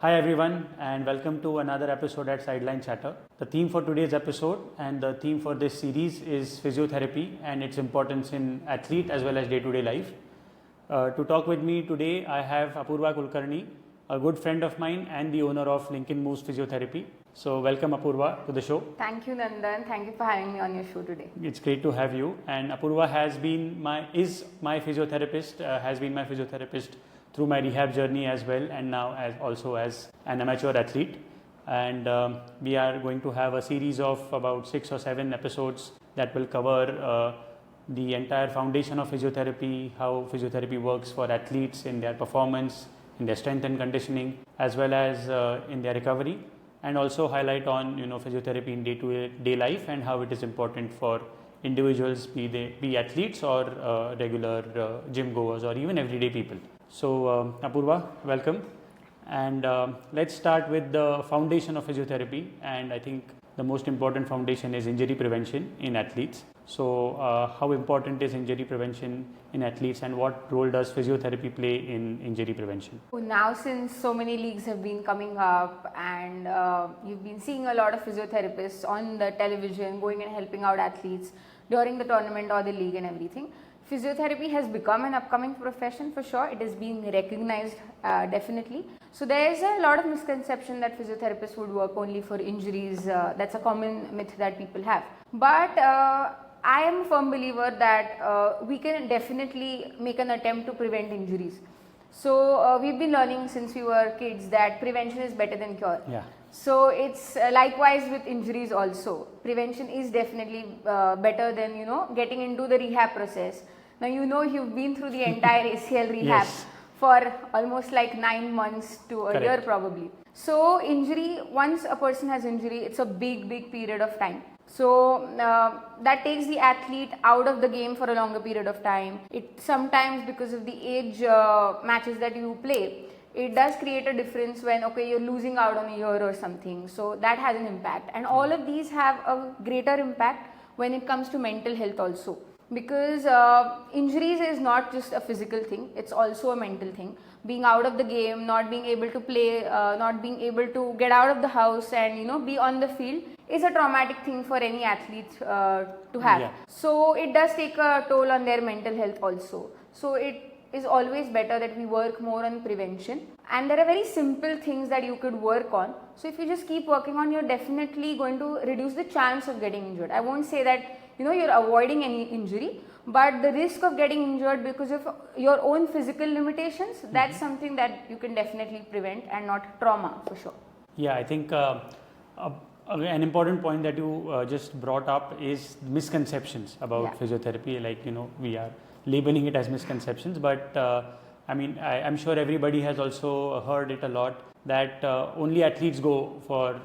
Hi everyone and welcome to another episode at Sideline Chatter. The theme for today's episode and the theme for this series is physiotherapy and its importance in athlete as well as day-to-day life. To talk with me today I have Apurva Kulkarni, a good friend of mine and the owner of Linkin Moves Physiotherapy. So welcome Apurva to the show. Thank you Nandan, thank you for having me on your show today. It's great to have you, and Apurva has been my physiotherapist through my rehab journey as well, and now as an amateur athlete. And we are going to have a series of about 6 or 7 episodes that will cover the entire foundation of physiotherapy, how physiotherapy works for athletes in their performance, in their strength and conditioning, as well as in their recovery, and also highlight on physiotherapy in day-to-day life and how it is important for individuals, be athletes or regular gym goers or even everyday people. So Apurva, welcome, and let's start with the foundation of physiotherapy, and I think the most important foundation is injury prevention in athletes. So how important is injury prevention in athletes, and what role does physiotherapy play in injury prevention? Now since so many leagues have been coming up and you've been seeing a lot of physiotherapists on the television going and helping out athletes during the tournament or the league and everything, physiotherapy has become an upcoming profession for sure. It is being recognized definitely. So there is a lot of misconception that physiotherapists would work only for injuries. That's a common myth that people have. But I am a firm believer that we can definitely make an attempt to prevent injuries. So we've been learning since we were kids that prevention is better than cure. Yeah. So it's likewise with injuries also. Prevention is definitely better than getting into the rehab process. Now you've been through the entire ACL rehab Yes. for almost like 9 months to a year probably. So injury, once a person has injury, it's a big period of time. So that takes the athlete out of the game for a longer period of time. It sometimes, because of the age matches that you play, it does create a difference when you're losing out on a year or something. So that has an impact, and all of these have a greater impact when it comes to mental health also, because injuries is not just a physical thing, it's also a mental thing. Being out of the game, not being able to play, not being able to get out of the house and be on the field is a traumatic thing for any athlete to have. Yeah. So it does take a toll on their mental health also. So it is always better that we work more on prevention, and there are very simple things that you could work on. So if you just keep working on, you're definitely going to reduce the chance of getting injured. I won't say that you're avoiding any injury, but the risk of getting injured because of your own physical limitations, that's something that you can definitely prevent, and not trauma for sure. Yeah, I think an important point that you just brought up is misconceptions about physiotherapy. Like we are labeling it as misconceptions, but I'm sure everybody has also heard it a lot that only athletes go for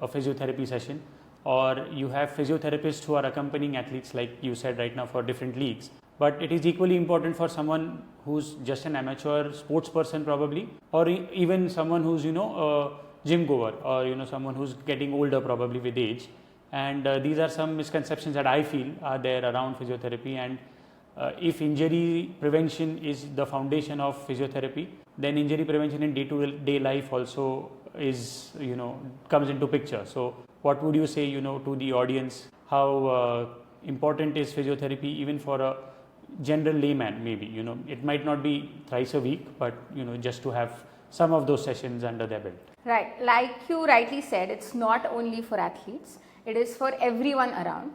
a physiotherapy session, or you have physiotherapists who are accompanying athletes, like you said right now, for different leagues. But it is equally important for someone who's just an amateur sports person probably, or even someone who's a gym goer, or someone who's getting older probably with age. And these are some misconceptions that I feel are there around physiotherapy. And if injury prevention is the foundation of physiotherapy, then injury prevention in day-to-day life also is comes into picture. So what would you say to the audience, how important is physiotherapy even for a general layman? Maybe it might not be thrice a week, but just to have some of those sessions under their belt. Right, like you rightly said, it's not only for athletes, it is for everyone around.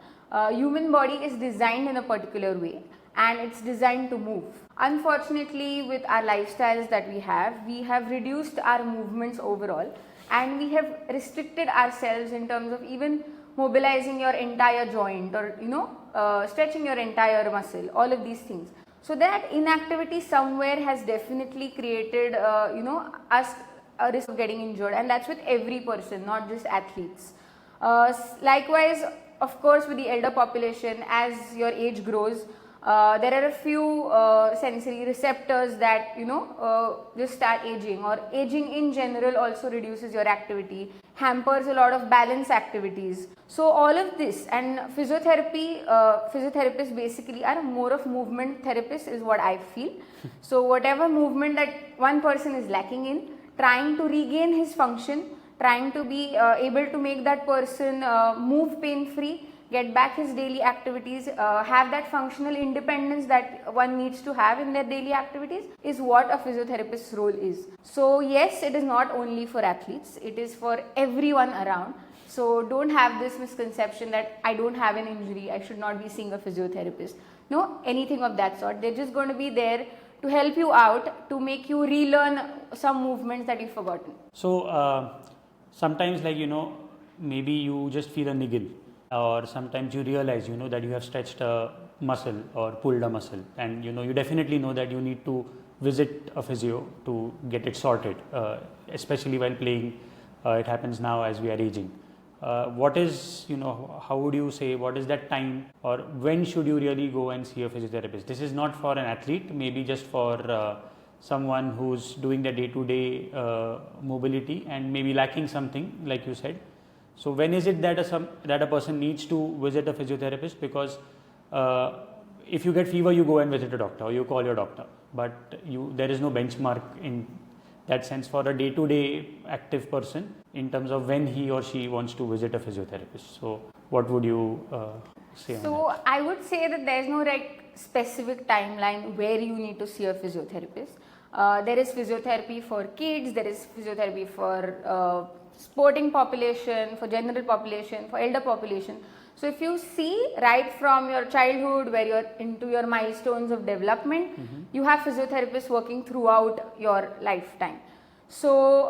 Human body is designed in a particular way, and it's designed to move. Unfortunately, with our lifestyles that we have reduced our movements overall, and we have restricted ourselves in terms of even mobilizing your entire joint, or stretching your entire muscle, all of these things. So that inactivity somewhere has definitely created us a risk of getting injured, and that's with every person, not just athletes. Likewise, of course, with the elder population, as your age grows, there are a few sensory receptors that just start aging, or aging in general also reduces your activity, hampers a lot of balance activities. So all of this, and physiotherapists basically are more of movement therapists is what I feel. So whatever movement that one person is lacking in, trying to regain his function, trying to be able to make that person move pain free, get back his daily activities, have that functional independence that one needs to have in their daily activities, is what a physiotherapist's role is. So yes, it is not only for athletes, it is for everyone around. So don't have this misconception that I don't have an injury, I should not be seeing a physiotherapist. No, anything of that sort. They're just going to be there to help you out, to make you relearn some movements that you've forgotten. So sometimes, like, maybe you just feel a niggle, or sometimes you realize, that you have stretched a muscle or pulled a muscle, and you definitely know that you need to visit a physio to get it sorted, especially while playing. It happens now as we are aging. What is, how would you say, what is that time, or when should you really go and see a physiotherapist? This is not for an athlete, maybe just for someone who's doing their day-to-day mobility and maybe lacking something, like you said. So when is it that a person needs to visit a physiotherapist? Because if you get fever, you go and visit a doctor, or you call your doctor, but there is no benchmark in that sense for a day-to-day active person in terms of when he or she wants to visit a physiotherapist. So what would you say on that? So I would say that there is no specific timeline where you need to see a physiotherapist. There is physiotherapy for kids, there is physiotherapy for sporting population, for general population, for elder population. So if you see right from your childhood, where you're into your milestones of development, you have physiotherapists working throughout your lifetime. So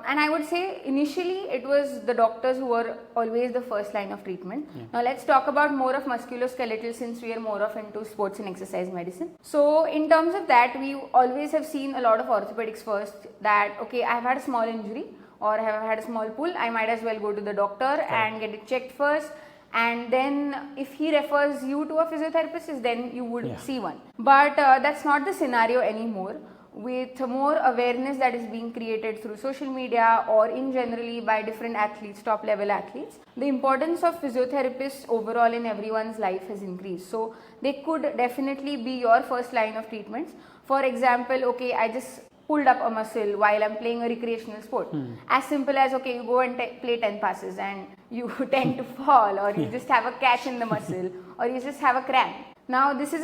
and I would say initially it was the doctors who were always the first line of treatment. Now let's talk about more of musculoskeletal, since we are more of into sports and exercise medicine. So in terms of that, we always have seen a lot of orthopedics first, that okay, I have had a small injury or I have had a small pull, I might as well go to the doctor and get it checked first, and then if he refers you to a physiotherapist, then you would see one. But that's not the scenario anymore. With more awareness that is being created through social media or in generally by different athletes, top level athletes, the importance of physiotherapists overall in everyone's life has increased. So they could definitely be your first line of treatments. For example, okay, I just pulled up a muscle while I'm playing a recreational sport. As simple as, okay, you go and play 10 passes and you tend to fall, or you just have a catch in the muscle, or you just have a cramp. Now this is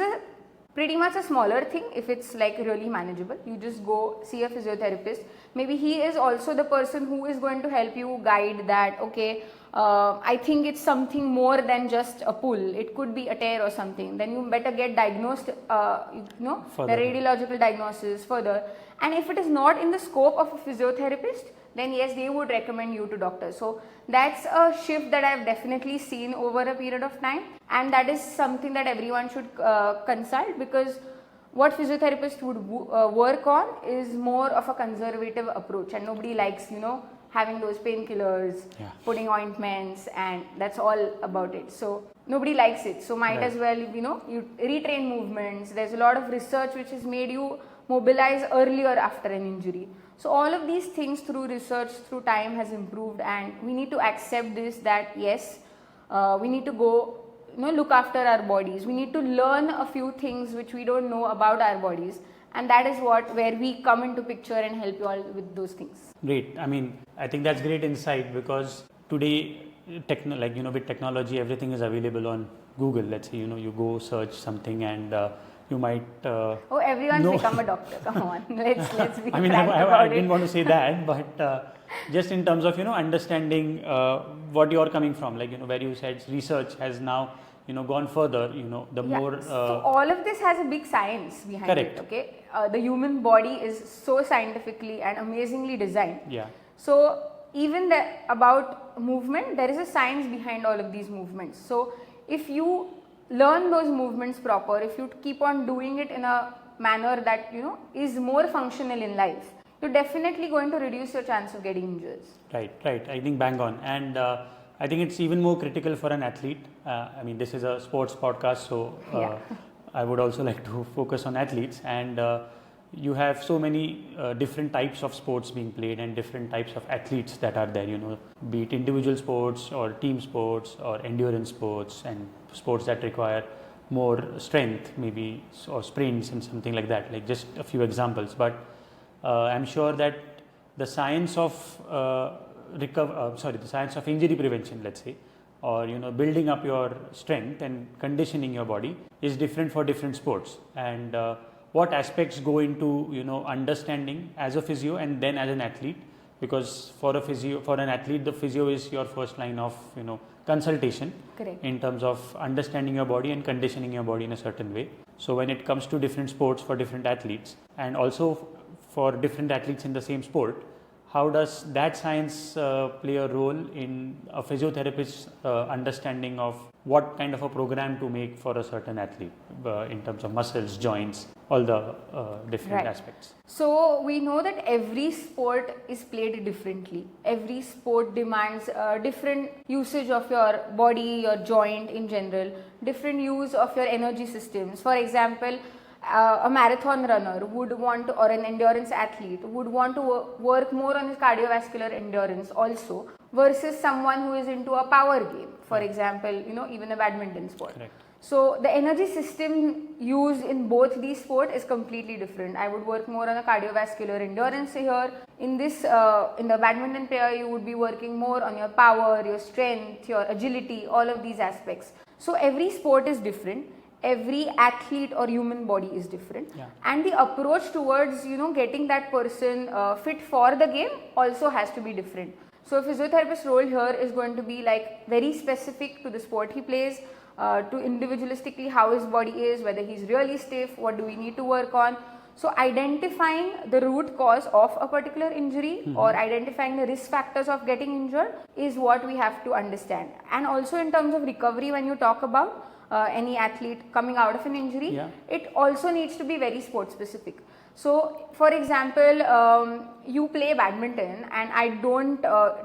pretty much a smaller thing. If it's really manageable, you just go see a physiotherapist. Maybe he is also the person who is going to help you guide that, okay, I think it's something more than just a pull, it could be a tear or something. Then you better get diagnosed, the radiological diagnosis further. And if it is not in the scope of a physiotherapist, then yes, they would recommend you to doctors. So that's a shift that I've definitely seen over a period of time, and that is something that everyone should consult, because what physiotherapists would work on is more of a conservative approach, and nobody likes having those painkillers, putting ointments, and that's all about it. So nobody likes it. So might as well you retrain movements. There's a lot of research which has made you mobilize earlier after an injury. So all of these things through research, through time, has improved, and we need to accept this, that yes, we need to go look after our bodies. We need to learn a few things which we don't know about our bodies, and that is where we come into picture and help you all with those things. Great. I mean, I think that's great insight, because today with technology, everything is available on Google. Let's say you go search something and you might everyone's become a doctor. Come on, let's be I mean, I didn't want to say that, but just in terms of understanding what you're coming from, where you said research has now gone further, more so all of this has a big science behind it. Okay, the human body is so scientifically and amazingly designed. So even about movement, there is a science behind all of these movements. So if you learn those movements proper, if you keep on doing it in a manner that is more functional in life, you're definitely going to reduce your chance of getting injuries. Right. I think bang on. And I think it's even more critical for an athlete. I mean, this is a sports podcast, so I would also like to focus on athletes. And you have so many different types of sports being played and different types of athletes that are there, be it individual sports or team sports or endurance sports and sports that require more strength, maybe, or sprints and something like that, like just a few examples. But I'm sure that the science of the science of injury prevention, let's say, or building up your strength and conditioning your body is different for different sports, and what aspects go into understanding as a physio and then as an athlete, because for an athlete, the physio is your first line of consultation. Correct. In terms of understanding your body and conditioning your body in a certain way. So when it comes to different sports for different athletes, and also for different athletes in the same sport, how does that science play a role in a physiotherapist's understanding of what kind of a program to make for a certain athlete in terms of muscles, joints, all the different aspects? So we know that every sport is played differently. Every sport demands different usage of your body, your joint in general, different use of your energy systems. For example, a marathon runner would want to, or an endurance athlete would want to work more on his cardiovascular endurance also, versus someone who is into a power game, for example, even a badminton sport. Correct. So the energy system used in both these sports is completely different. I would work more on a cardiovascular endurance here. In this, in the badminton player, you would be working more on your power, your strength, your agility, all of these aspects. So every sport is different. Every athlete or human body is different, and the approach towards getting that person fit for the game also has to be different. So a physiotherapist's role here is going to be like very specific to the sport he plays, to individualistically how his body is, whether he's really stiff, what do we need to work on. So identifying the root cause of a particular injury or identifying the risk factors of getting injured is what we have to understand. And also in terms of recovery, when you talk about any athlete coming out of an injury, it also needs to be very sport specific. So for example, you play badminton and I don't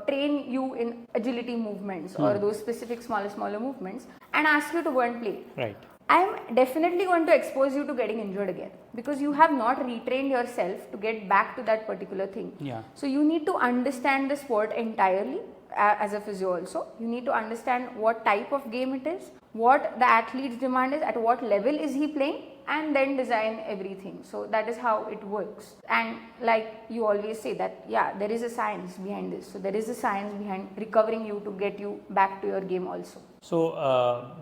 train you in agility movements or those specific smaller movements and ask you to go and play. Right. I'm definitely going to expose you to getting injured again, because you have not retrained yourself to get back to that particular thing. So you need to understand the sport entirely. As a physio also, you need to understand what type of game it is, what the athlete's demand is, at what level is he playing, and then design everything. So that is how it works. And like you always say that, there is a science behind this. So there is a science behind recovering you to get you back to your game also. So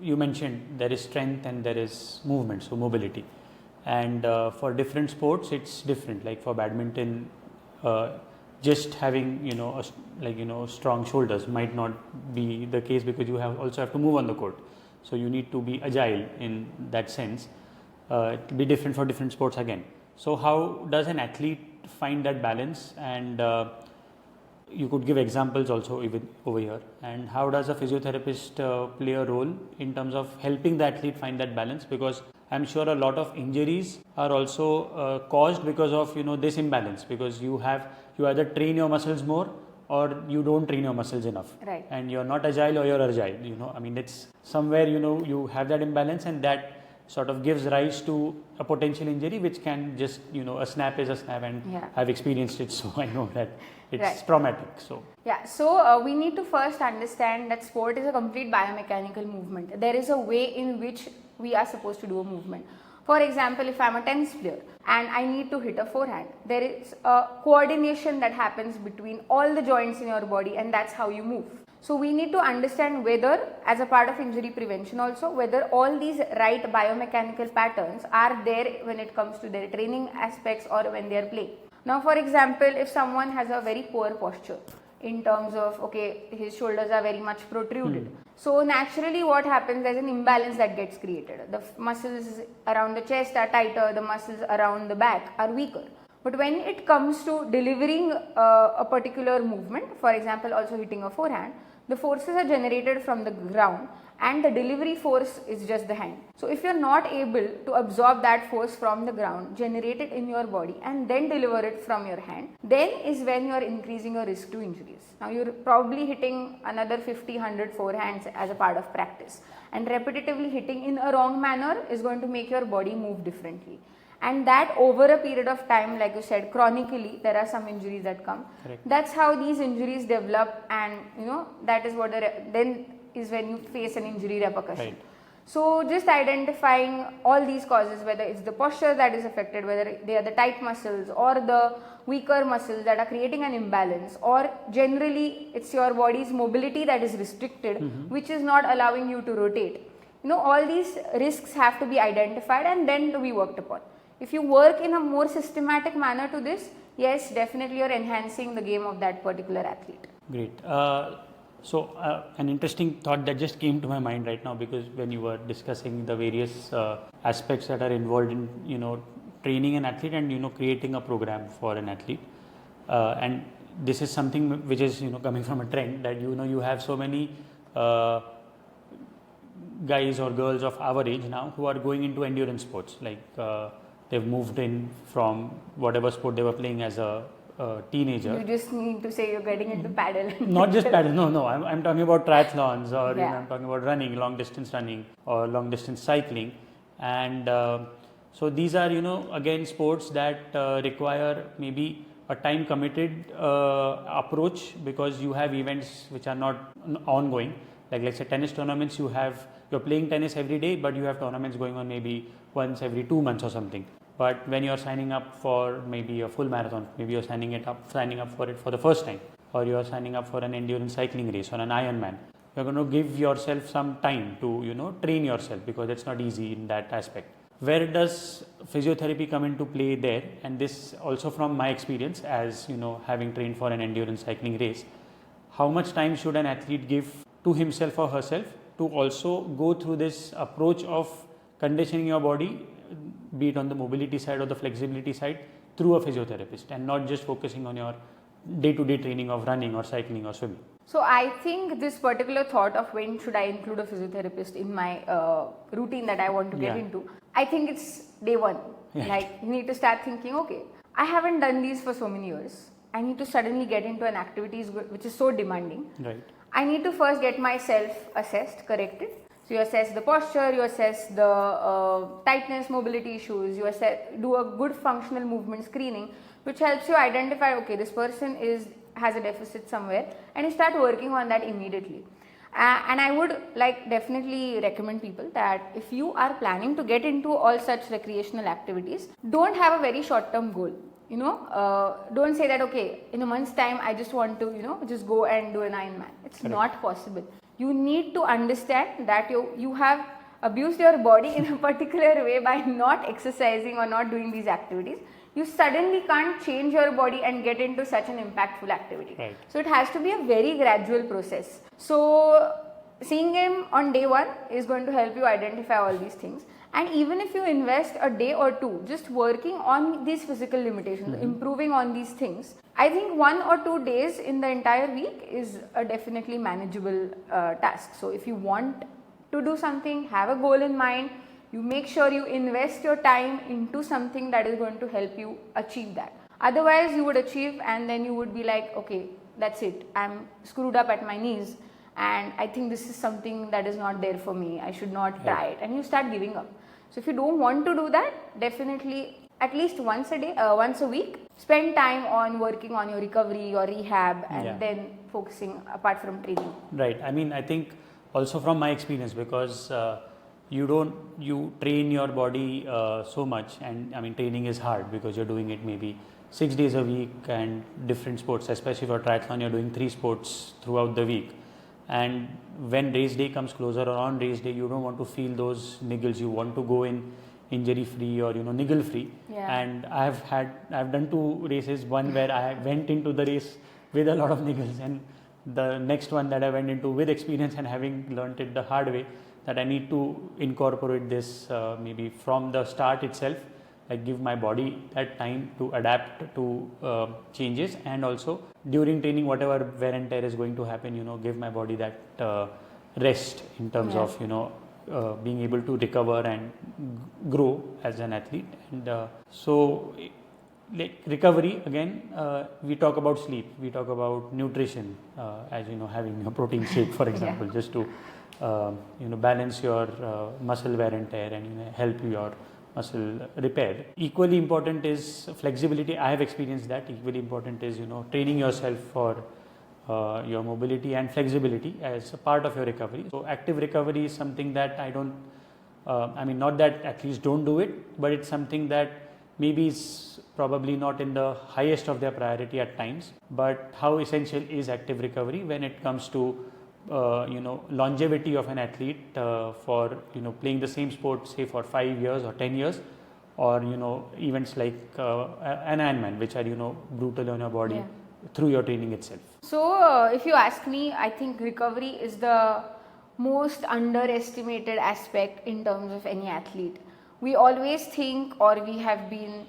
you mentioned there is strength and there is movement, so mobility. And for different sports, it's different. Like for badminton, just having strong shoulders might not be the case, because you also have to move on the court, so you need to be agile in that sense. It will be different for different sports again. So how does an athlete find that balance, and you could give examples also even over here, and how does a physiotherapist play a role in terms of helping the athlete find that balance, because I'm sure a lot of injuries are also caused because of this imbalance, because you either train your muscles more or you don't train your muscles enough, right? And you're not agile or you're agile. I mean, it's somewhere you have that imbalance, and that sort of gives rise to a potential injury, which can just a snap is a snap, and I've experienced it, so I know that it's traumatic. So we need to first understand that sport is a complete biomechanical movement. There is a way in which we are supposed to do a movement. For example, if I'm a tennis player and I need to hit a forehand, there is a coordination that happens between all the joints in your body, and that's how you move. So we need to understand whether, as a part of injury prevention also, whether all these right biomechanical patterns are there when it comes to their training aspects or when they are playing. Now, for example, if someone has a very poor posture in terms of, his shoulders are very much protruded. So naturally what happens, there's an imbalance that gets created. The muscles around the chest are tighter, the muscles around the back are weaker. But when it comes to delivering a particular movement, for example, also hitting a forehand, the forces are generated from the ground and the delivery force is just the hand. So if you're not able to absorb that force from the ground, generate it in your body and then deliver it from your hand, then is when you're increasing your risk to injuries. Now you're probably hitting another 50-100 forehands as a part of practice, and repetitively hitting in a wrong manner is going to make your body move differently. And that over a period of time, like you said, chronically, there are some injuries that come. Correct. That's how these injuries develop, and that is what then is when you face an injury repercussion. Right. So just identifying all these causes, whether it's the posture that is affected, whether they are the tight muscles or the weaker muscles that are creating an imbalance, or generally it's your body's mobility that is restricted, which is not allowing you to rotate. All these risks have to be identified and then to be worked upon. If you work in a more systematic manner to this, yes, definitely you're enhancing the game of that particular athlete. Great. So an interesting thought that just came to my mind right now, because when you were discussing the various aspects that are involved in training an athlete and creating a program for an athlete, and this is something which is coming from a trend that you have so many guys or girls of our age now who are going into endurance sports, like they've moved in from whatever sport they were playing as a teenager. You just need to say you're getting into paddle. Not just paddle, no. I'm talking about triathlons, or I'm talking about running, long distance running or long distance cycling. And so these are, again, sports that require maybe a time committed approach, because you have events which are not ongoing. Like let's say tennis tournaments, you're playing tennis every day, but you have tournaments going on maybe once every 2 months or something. But when you're signing up for maybe a full marathon, maybe you're signing up for it for the first time, or you're signing up for an endurance cycling race or an Ironman, you're going to give yourself some time to train yourself, because it's not easy in that aspect. Where does physiotherapy come into play there? And this also from my experience as having trained for an endurance cycling race, how much time should an athlete give to himself or herself to also go through this approach of conditioning your body, be it on the mobility side or the flexibility side, through a physiotherapist, and not just focusing on your day-to-day training of running or cycling or swimming? So I think this particular thought of when should I include a physiotherapist in my routine that I want to get into, I think it's day one. Like you need to start thinking, okay, I haven't done these for so many years. I need to suddenly get into an activity which is so demanding. Right. I need to first get myself assessed, corrected. So you assess the posture, you assess the tightness, mobility issues, you do a good functional movement screening, which helps you identify, okay, this person has a deficit somewhere, and you start working on that immediately. And I would definitely recommend people that if you are planning to get into all such recreational activities, don't have a very short-term goal. Don't say that, okay, in a month's time, I just want to, just go and do an Ironman. It's not possible. You need to understand that you have abused your body in a particular way by not exercising or not doing these activities. You suddenly can't change your body and get into such an impactful activity. Right. So it has to be a very gradual process. So seeing him on day one is going to help you identify all these things. And even if you invest a day or two just working on these physical limitations, improving on these things, I think 1 or 2 days in the entire week is a definitely manageable task. So if you want to do something, have a goal in mind, you make sure you invest your time into something that is going to help you achieve that. Otherwise, you would achieve and then you would be like, okay, that's it. I'm screwed up at my knees and I think this is something that is not there for me. I should not try it. And you start giving up. So if you don't want to do that, definitely at least once a week, spend time on working on your recovery, your rehab, and then focusing apart from training. Right. I mean, I think also from my experience, because you train your body so much, and I mean training is hard because you're doing it maybe 6 days a week and different sports, especially for triathlon you're doing 3 sports throughout the week, and when race day comes closer or on race day you don't want to feel those niggles, you want to go in injury free or niggle free. And I've done 2 races, one where I went into the race with a lot of niggles, and the next one that I went into with experience and having learnt it the hard way, that I need to incorporate this maybe from the start itself, like give my body that time to adapt to changes, and also during training whatever wear and tear is going to happen, give my body that rest in terms of being able to recover and grow as an athlete. And so like recovery again, we talk about sleep, we talk about nutrition, as having a protein shake for example, just to balance your muscle wear and tear and help your muscle repair. Equally important is flexibility. I have experienced that. Equally important is training yourself for your mobility and flexibility as a part of your recovery. So active recovery is something that I don't not that athletes don't do it, but it's something that maybe is probably not in the highest of their priority at times, but how essential is active recovery when it comes to longevity of an athlete for playing the same sport, say for 5 years or 10 years, or events like an Ironman, which are brutal on your body through your training itself. So if you ask me, I think recovery is the most underestimated aspect in terms of any athlete. We always think, or we have been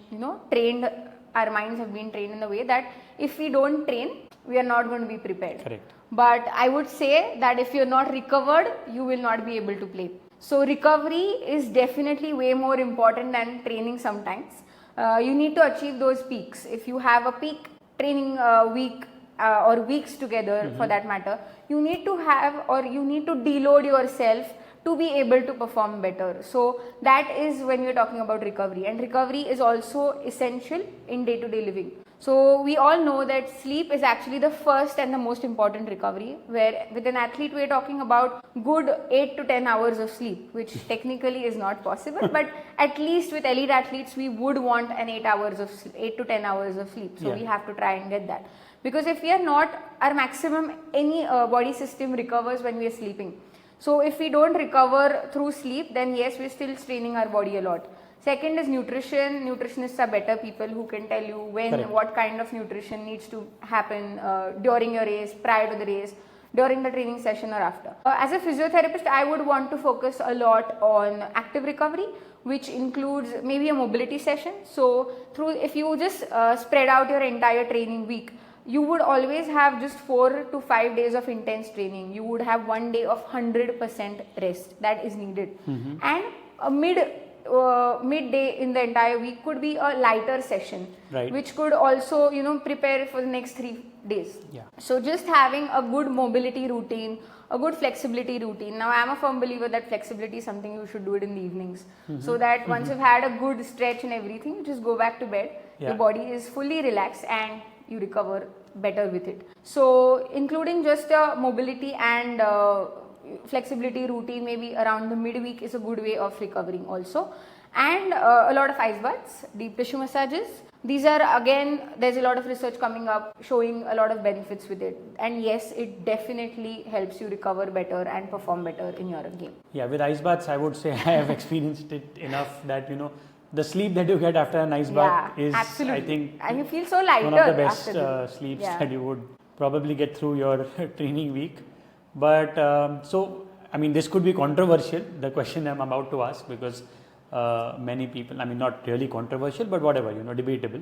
trained, our minds have been trained in the way that if we don't train, we are not going to be prepared. Correct. But I would say that if you're not recovered, you will not be able to play. So recovery is definitely way more important than training sometimes. You need to achieve those peaks. If you have a peak training week or weeks together for that matter, you need to have, or you need to deload yourself to be able to perform better. So that is when we're talking about recovery, and recovery is also essential in day-to-day living. So we all know that sleep is actually the first and the most important recovery, where with an athlete we're talking about good 8 to 10 hours of sleep, which technically is not possible, but at least with elite athletes we would want an 8 to 10 hours of sleep. So we have to try and get that, because if we are not, our maximum any body system recovers when we are sleeping. So if we don't recover through sleep, then yes, we're still straining our body a lot. Second is nutrition. Nutritionists are better people who can tell you when, what kind of nutrition needs to happen during your race, prior to the race, during the training session or after. As a physiotherapist, I would want to focus a lot on active recovery, which includes maybe a mobility session. So if you just spread out your entire training week, you would always have just 4 to 5 days of intense training. You would have 1 day of 100% rest that is needed. And a midday in the entire week could be a lighter session, which could also prepare for the next 3 days. So just having a good mobility routine, a good flexibility routine. Now I am a firm believer that flexibility is something you should do it in the evenings, so that once you've had a good stretch and everything, you just go back to bed, your body is fully relaxed and you recover better with it. So including just a mobility and flexibility routine maybe around the midweek is a good way of recovering also. And a lot of ice baths, deep tissue massages. These are, again, there's a lot of research coming up showing a lot of benefits with it. And yes, it definitely helps you recover better and perform better in your game. Yeah, with ice baths, I would say I have experienced it enough that, the sleep that you get after an ice bath is, absolutely. I think, and you feel so lighter, one of the best sleeps that you would probably get through your training week. But this could be controversial, the question I'm about to ask, because many people, not really controversial, but whatever, debatable,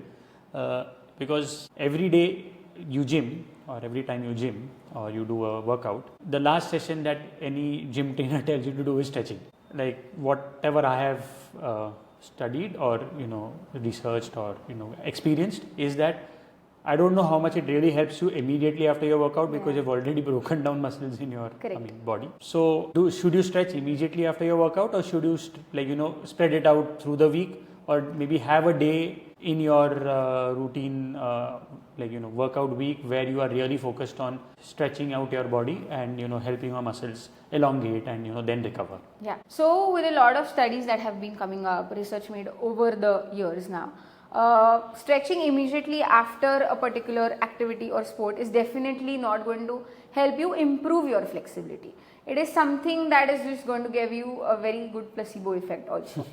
because every day you gym, or every time you gym or you do a workout, the last session that any gym trainer tells you to do is stretching. Like whatever I have studied or researched or experienced is that I don't know how much it really helps you immediately after your workout, because you've already broken down muscles in your body. So should you stretch immediately after your workout, or should you spread it out through the week, or maybe have a day in your routine workout week where you are really focused on stretching out your body and helping your muscles elongate and then recover? So with a lot of studies that have been coming up, research made over the years now, stretching immediately after a particular activity or sport is definitely not going to help you improve your flexibility. It is something that is just going to give you a very good placebo effect also.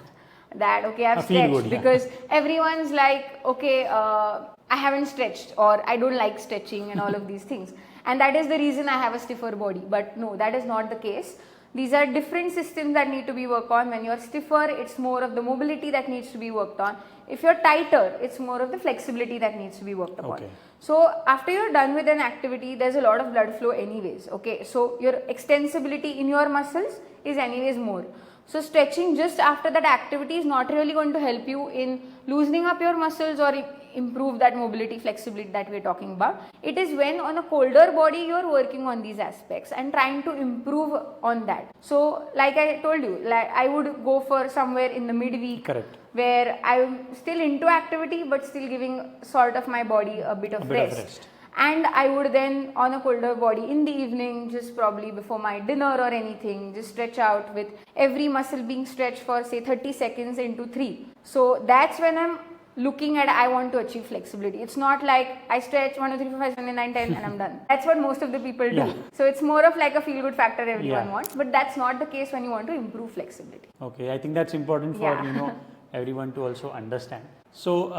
That I've stretched, because everyone's like, I haven't stretched, or I don't like stretching and all of these things, and that is the reason I have a stiffer body. But no, that is not the case. These are different systems that need to be worked on. When you're stiffer, it's more of the mobility that needs to be worked on. If you're tighter, it's more of the flexibility that needs to be worked upon. So after you're done with an activity, there's a lot of blood flow anyways. So your extensibility in your muscles is anyways more. So stretching just after that activity is not really going to help you in loosening up your muscles or improve that mobility, flexibility that we're talking about. It is when on a colder body you're working on these aspects and trying to improve on that. So like I told you, I would go for somewhere in the midweek, where I'm still into activity but still giving sort of my body a bit of rest. And I would then, on a colder body in the evening, just probably before my dinner or anything, just stretch out with every muscle being stretched for say 30 seconds into 3. So that's when I'm looking at I want to achieve flexibility. It's not like I stretch 1, 2, 3, 4, 5, 6, 7, 8, 9, 10 and I'm done. That's what most of the people do. Yeah. So it's more of like a feel good factor everyone Yeah. wants, but that's not the case when you want to improve flexibility. Okay, I think that's important for everyone to also understand. So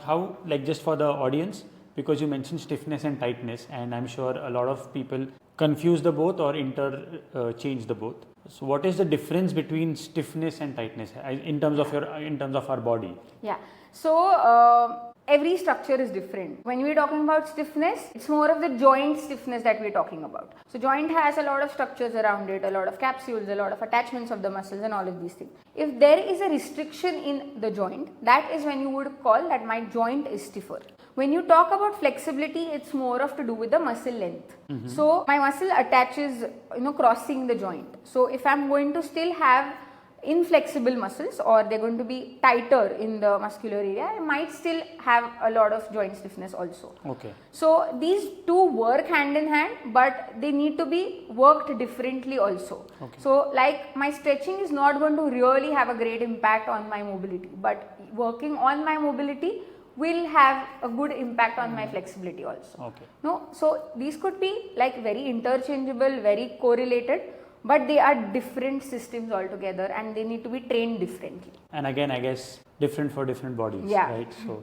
how, like, just for the audience, because you mentioned stiffness and tightness, and I'm sure a lot of people confuse the both or interchange the both. So what is the difference between stiffness and tightness in terms of our body? Yeah. So every structure is different. When we're talking about stiffness, it's more of the joint stiffness that we're talking about. So joint has a lot of structures around it, a lot of capsules, a lot of attachments of the muscles and all of these things. If there is a restriction in the joint, that is when you would call that my joint is stiffer. When you talk about flexibility, it's more of to do with the muscle length. So my muscle attaches, crossing the joint. So if I'm going to still have inflexible muscles or they're going to be tighter in the muscular area, I might still have a lot of joint stiffness also. Okay. So these two work hand in hand, but they need to be worked differently also. Okay. So like my stretching is not going to really have a great impact on my mobility, but working on my mobility will have a good impact on my flexibility also. Okay. No, so these could be like very interchangeable, very correlated, but they are different systems altogether and they need to be trained differently. And again, I guess different for different bodies, Yeah. right? So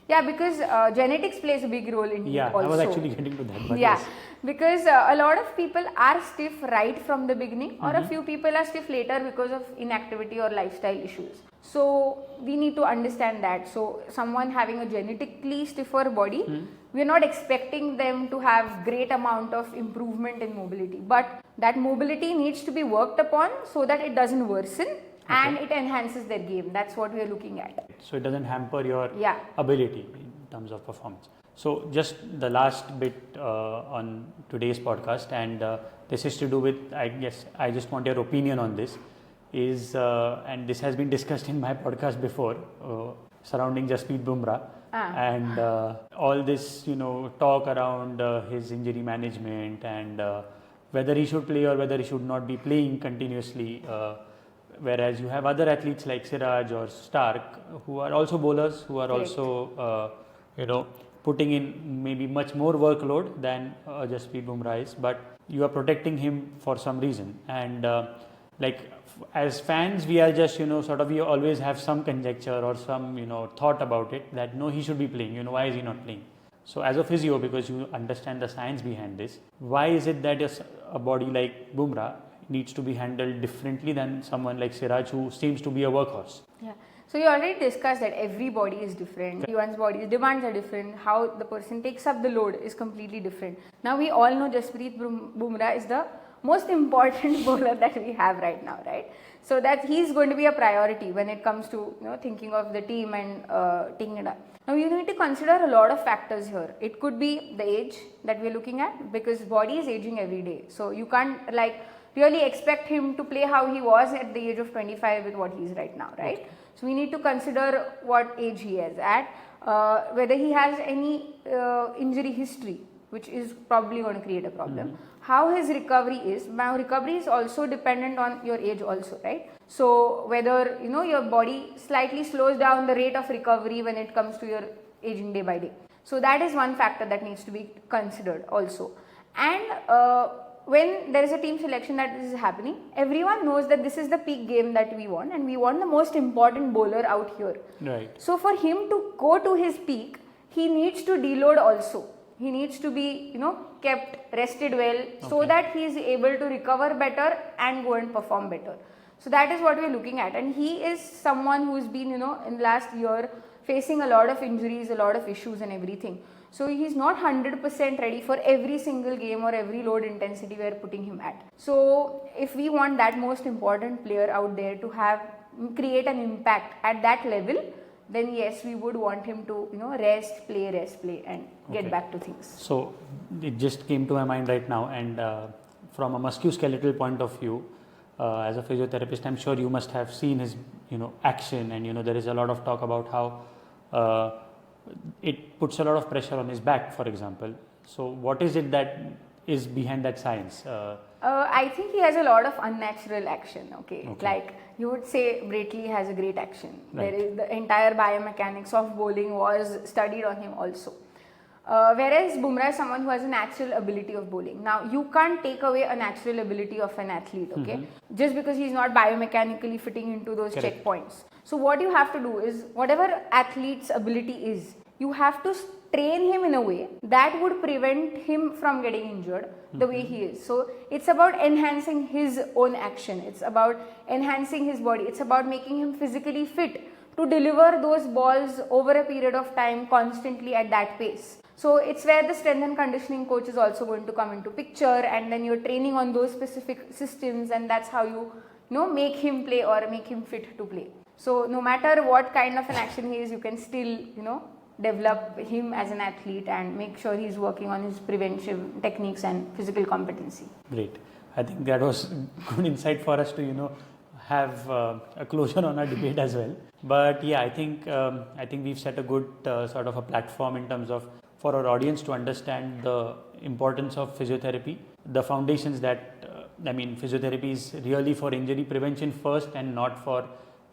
yeah, because genetics plays a big role in it also. I was actually getting to that. But yeah, yes. because a lot of people are stiff right from the beginning, or a few people are stiff later because of inactivity or lifestyle issues. So we need to understand that. So someone having a genetically stiffer body, we are not expecting them to have great amount of improvement in mobility, but that mobility needs to be worked upon so that it doesn't worsen and it enhances their game. That's what we are looking at. So it doesn't hamper your Yeah. ability in terms of performance. So just the last bit on today's podcast, and this is to do with, I guess, I just want your opinion on this, is, and this has been discussed in my podcast before, surrounding Jasprit Bumrah. And all this, talk around his injury management and whether he should play or whether he should not be playing continuously. Whereas you have other athletes like Siraj or Stark who are also bowlers, who are Correct. also, putting in maybe much more workload than Jasprit Bumrah is, but you are protecting him for some reason. And as fans, we are just, we always have some conjecture or some, thought about it that no, he should be playing, why is he not playing? So as a physio, because you understand the science behind this, why is it that a body like Bumrah needs to be handled differently than someone like Siraj, who seems to be a workhorse? Yeah. So you already discussed that every body is different. Everyone's body's demands are different. How the person takes up the load is completely different. Now we all know Jasprit Bumrah is the most important bowler that we have right now, right? So that he's going to be a priority when it comes to thinking of the team and taking it up. Now you need to consider a lot of factors here. It could be the age that we're looking at, because body is aging every day. So you can't really expect him to play how he was at the age of 25 with what he is right now, right? Okay. So we need to consider what age he is at, whether he has any injury history, which is probably going to create a problem. How his recovery is. Now recovery is also dependent on your age also, right? So whether your body slightly slows down the rate of recovery when it comes to your aging day by day. So that is one factor that needs to be considered also. And when there is a team selection that is happening, everyone knows that this is the peak game that we want, and we want the most important bowler out here. Right. So for him to go to his peak, he needs to deload also. He needs to be, kept rested well, so that he is able to recover better and go and perform better. So that is what we are looking at. And he is someone who has been, in the last year facing a lot of injuries, a lot of issues and everything. So he's not 100% ready for every single game or every load intensity we are putting him at. So if we want that most important player out there to create an impact at that level, then yes, we would want him to rest, play and get back to things. So it just came to my mind right now, and from a musculoskeletal point of view, as a physiotherapist, I'm sure you must have seen his action, and there is a lot of talk about how it puts a lot of pressure on his back, for example. So what is it that is behind that science? I think he has a lot of unnatural action. Okay. Okay. Like you would say, Braitley has a great action. Right. There is the entire biomechanics of bowling was studied on him also. Whereas Bumrah is someone who has a natural ability of bowling. Now you can't take away a natural ability of an athlete, okay? Just because he's not biomechanically fitting into those Correct. checkpoints. So what you have to do is, whatever athlete's ability is, you have to train him in a way that would prevent him from getting injured the way he is. So it's about enhancing his own action. It's about enhancing his body. It's about making him physically fit to deliver those balls over a period of time constantly at that pace. So it's where the strength and conditioning coach is also going to come into picture, and then you're training on those specific systems, and that's how you make him play or make him fit to play. So no matter what kind of an action he is, you can still develop him as an athlete and make sure he's working on his preventive techniques and physical competency. Great. I think that was good insight for us to have a closure on our debate as well. But yeah, I think we've set a good sort of a platform in terms of for our audience to understand the importance of physiotherapy, the foundations that physiotherapy is really for injury prevention first and not for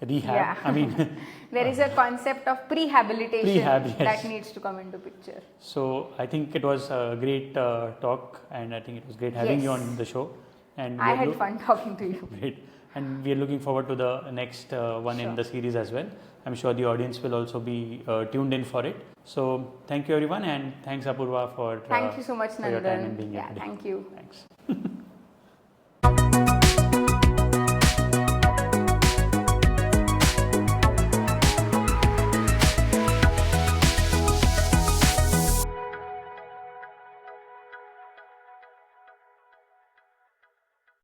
rehab. Yeah. I mean, there is a concept of prehabilitation yes. that needs to come into picture. So I think it was a great talk, and I think it was great having you on the show. And I had fun talking to you. Great. And we are looking forward to the next one in the series as well. I'm sure the audience will also be tuned in for it. So thank you everyone, and thanks Apurva for thank you so much, for your time and Nandan. being here Yeah, today. thank you. Thanks.